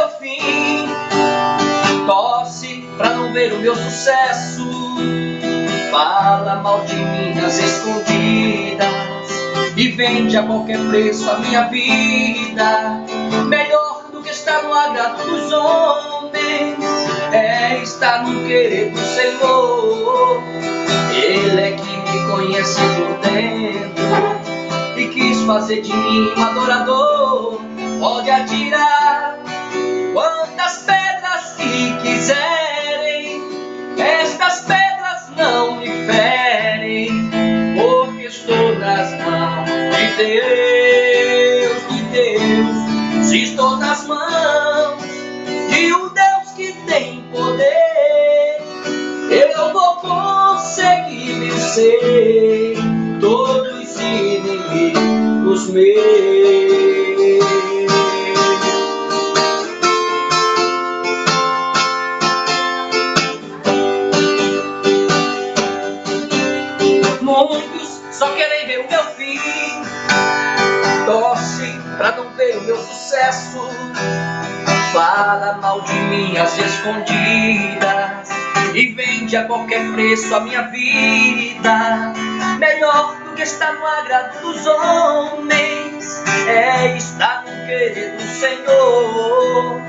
meu fim, torce pra não ver o meu sucesso, fala mal de mim nas escondidas e vende a qualquer preço a minha vida. Melhor do que estar no agrado dos homens é estar no querer do Senhor. Ele é que me conhece por dentro e quis fazer de mim um adorador. Pode atirar quantas pedras que quiserem, estas pedras não me ferem, porque estou nas mãos de Deus, de Deus. Se estou nas mãos de um Deus que tem poder, eu vou conseguir vencer todos os inimigos meus. Muitos só querem ver o meu fim, torce pra não ver o meu sucesso, fala mal de mim às escondidas e vende a qualquer preço a minha vida. Melhor do que estar no agrado dos homens é estar no querer do Senhor.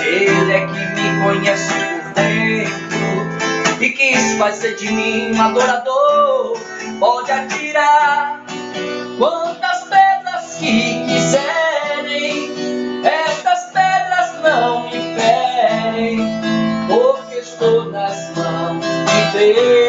Ele é que me conhece por dentro e quis fazer de mim um adorador. Pode atirar quantas pedras que quiserem, estas pedras não me ferem, porque estou nas mãos de Deus.